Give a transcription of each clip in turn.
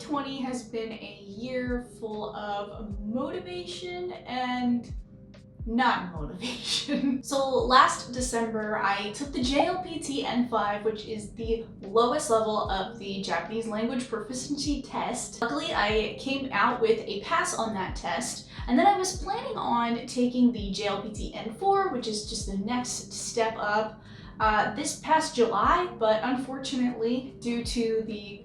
2020 has been a year full of motivation and not motivation. So last December, I took the JLPT N5, which is the lowest level of the Japanese language proficiency test. Luckily, I came out with a pass on that test, and then I was planning on taking the JLPT N4, which is just the next step up, this past July, but unfortunately, due to the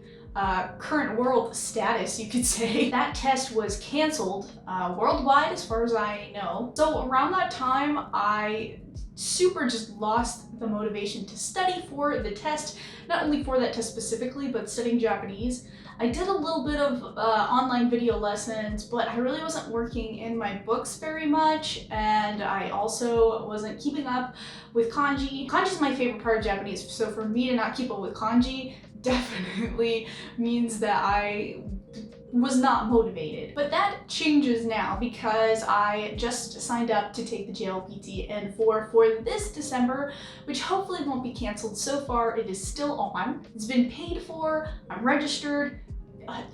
current world status, you could say, that test was canceled worldwide as far as I know. So around that time, I super just lost the motivation to study for the test, not only for that test specifically, but studying Japanese. I did a little bit of online video lessons, but I really wasn't working in my books very much, and I also wasn't keeping up with kanji. Kanji is my favorite part of Japanese, so for me to not keep up with kanji definitely means that I was not motivated. But that changes now because I just signed up to take the JLPT N4 for this December, which hopefully won't be canceled. So far, it is still on. It's been paid for, I'm registered.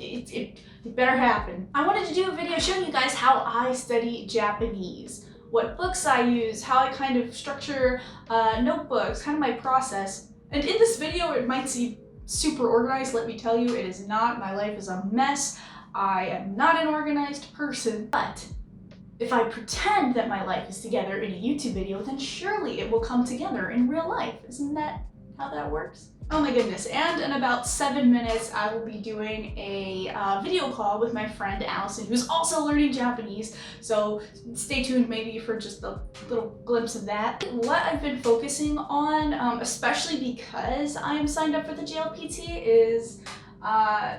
It better happen. I wanted to do a video showing you guys how I study Japanese, what books I use, how I kind of structure notebooks, kind of my process. And in this video, it might seem super organized. Let me tell you, it is not. My life is a mess. I am not an organized person, but if I pretend that my life is together in a YouTube video, then surely it will come together in real life. Isn't that how that works? Oh my goodness, and in about 7 minutes, I will be doing a video call with my friend Allison, who's also learning Japanese, so stay tuned maybe for just a little glimpse of that. What I've been focusing on, especially because I am signed up for the JLPT, is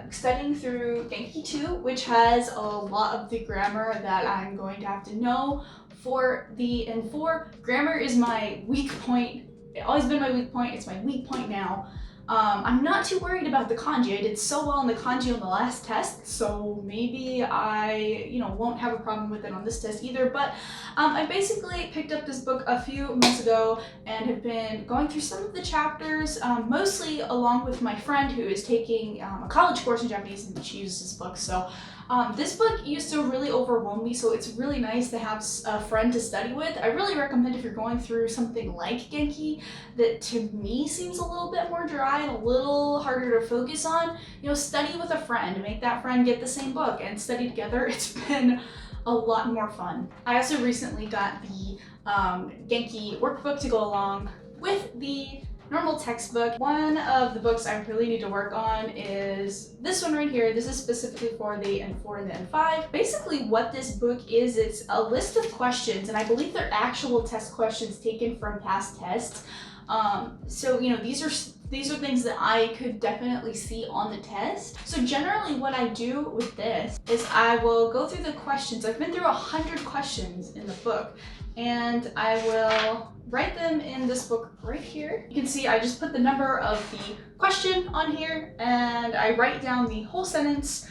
studying through Genki 2, which has a lot of the grammar that I'm going to have to know for the N4. Grammar is my weak point. It's always been my weak point. It's my weak point now. I'm not too worried about the kanji. I did so well in the kanji on the last test, so maybe I, won't have a problem with it on this test either. But I basically picked up this book a few months ago and have been going through some of the chapters, mostly along with my friend who is taking a college course in Japanese, and she uses this book. So this book used to really overwhelm me, so it's really nice to have a friend to study with. I really recommend if you're going through something like Genki that to me seems a little bit more dry and a little harder to focus on, study with a friend, make that friend get the same book and study together. It's been a lot more fun. I also recently got the Genki workbook to go along with the normal textbook. One of the books I really need to work on is this one right here. This is specifically for the N4 and the N5. Basically what this book is, it's a list of questions, and I believe they're actual test questions taken from past tests. So these are things that I could definitely see on the test. So generally what I do with this is I will go through the questions. I've been through 100 questions in the book, and I will write them in this book right here. You can see I just put the number of the question on here, and I write down the whole sentence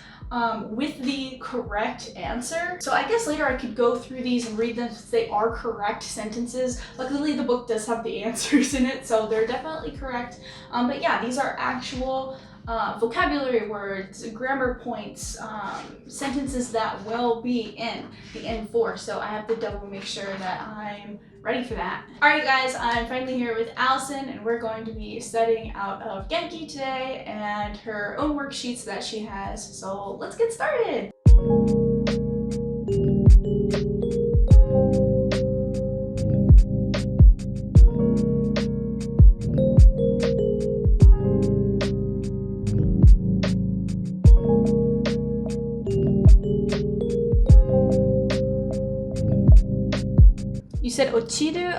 with the correct answer. So I guess later I could go through these and read them if they are correct sentences. Luckily the book does have the answers in it, so they're definitely correct. But yeah, these are actual vocabulary words, grammar points, sentences that will be in the N4. So I have to double make sure that I'm ready for that. Alright guys, I'm finally here with Allison, and we're going to be studying out of Genki today and her own worksheets that she has. So let's get started! You said ochiru?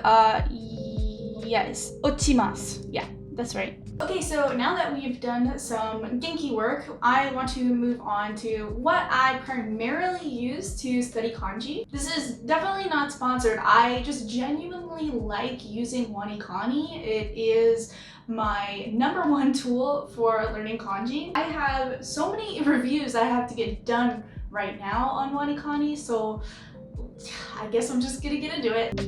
Yes, ochimasu. Yeah, that's right. Okay, so now that we've done some Genki work, I want to move on to what I primarily use to study kanji. This is definitely not sponsored. I just genuinely like using WaniKani. It is my #1 tool for learning kanji. I have so many reviews I have to get done right now on WaniKani, so I guess I'm just gonna get into it.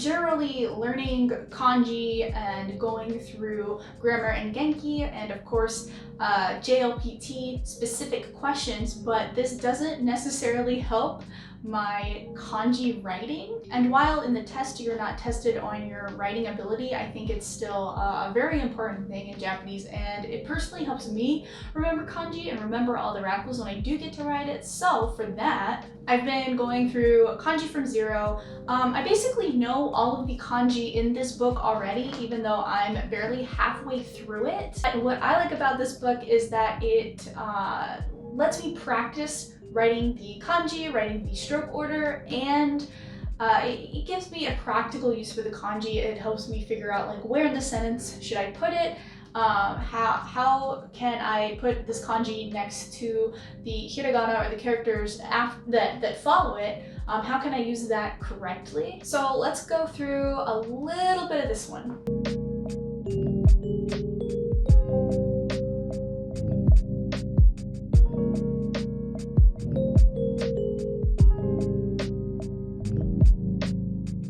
generally learning kanji and going through grammar and Genki, and of course JLPT specific questions, but this doesn't necessarily help my kanji writing. And while in the test you're not tested on your writing ability, I think it's still a very important thing in Japanese, and it personally helps me remember kanji and remember all the rakuls when I do get to write it. So for that, I've been going through kanji from zero. I basically know all of the kanji in this book already, even though I'm barely halfway through it. And what I like about this book is that it lets me practice writing the kanji, writing the stroke order, and it gives me a practical use for the kanji. It helps me figure out like where in the sentence should I put it, how can I put this kanji next to the hiragana or the characters that follow it. How can I use that correctly? So let's go through a little bit of this one.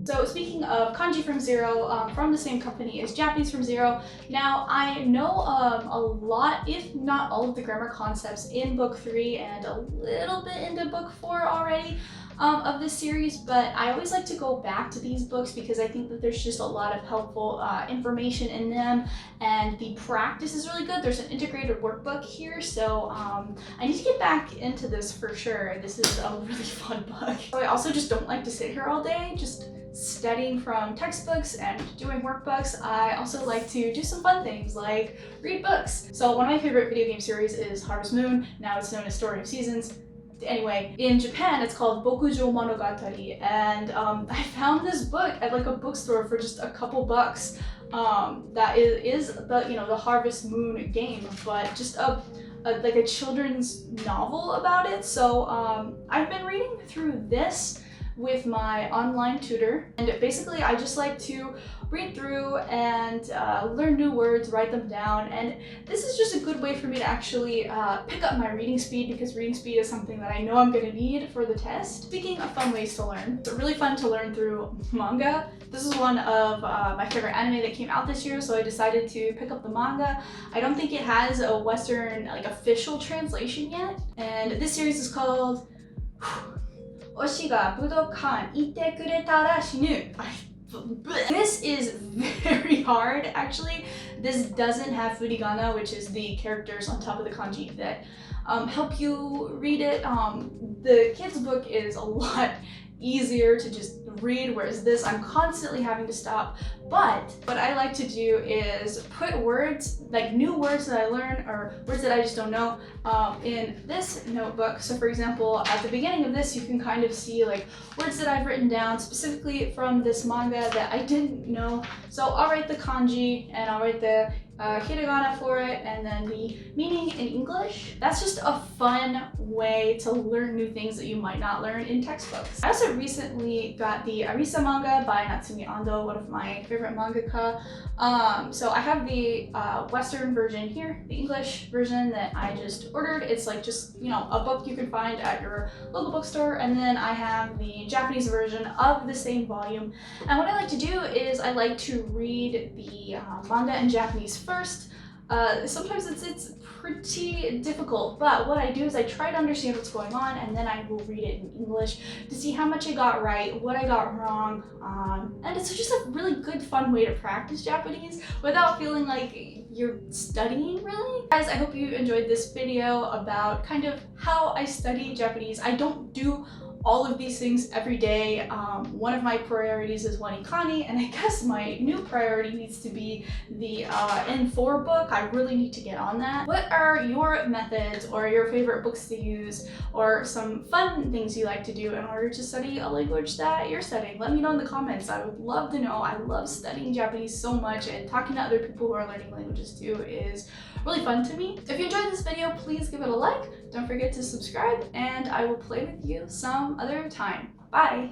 So speaking of kanji from zero, from the same company as Japanese from zero, now I know a lot, if not all of the grammar concepts in book 3 and a little bit into book 4 already of this series, but I always like to go back to these books because I think that there's just a lot of helpful information in them, and the practice is really good. There's an integrated workbook here, so I need to get back into this for sure. This is a really fun book. So I also just don't like to sit here all day just studying from textbooks and doing workbooks. I also like to do some fun things like read books. So one of my favorite video game series is Harvest Moon. Now it's known as Story of Seasons. Anyway, in Japan it's called Bokujo Monogatari, and I found this book at like a bookstore for just a couple bucks. That is the, you know, the Harvest Moon game, but just like a children's novel about it. So I've been reading through this with my online tutor, and basically I just like to read through and learn new words, write them down, and this is just a good way for me to actually pick up my reading speed, because reading speed is something that I know I'm going to need for the test. Speaking of fun ways to learn, it's really fun to learn through manga. This is one of my favorite anime that came out this year, so I decided to pick up the manga. I don't think it has a Western like official translation yet, and this series is called Oshi ga budokan ite kuretara shinu. This is very hard, actually. This doesn't have furigana, which is the characters on top of the kanji that help you read it. The kids' book is a lot easier to just read, whereas this I'm constantly having to stop. But what I like to do is put words, like new words that I learn or words that I just don't know, in this notebook. So for example, at the beginning of this, you can kind of see like words that I've written down specifically from this manga that I didn't know. So I'll write the kanji and I'll write the hiragana for it, and then the meaning in English. That's just a fun way to learn new things that you might not learn in textbooks. I also recently got the Arisa manga by Natsumi Ando, one of my favorite mangaka. So I have the Western version here, the English version that I just ordered. It's like just, you know, a book you can find at your local bookstore, and then I have the Japanese version of the same volume. And what I like to do is I like to read the manga in Japanese first. Sometimes it's pretty difficult, but what I do is I try to understand what's going on, and then I will read it in English to see how much I got right, what I got wrong, and it's just a really good fun way to practice Japanese without feeling like you're studying, really. Guys, I hope you enjoyed this video about kind of how I study Japanese. I don't do all of these things every day. One of my priorities is WaniKani, and I guess my new priority needs to be the N4 book. I really need to get on that. What are your methods or your favorite books to use, or some fun things you like to do in order to study a language that you're studying? Let me know in the comments. I would love to know. I love studying Japanese so much, and talking to other people who are learning languages too is really fun to me. If you enjoyed this video, please give it a like. Don't forget to subscribe, and I will play with you some other time. Bye!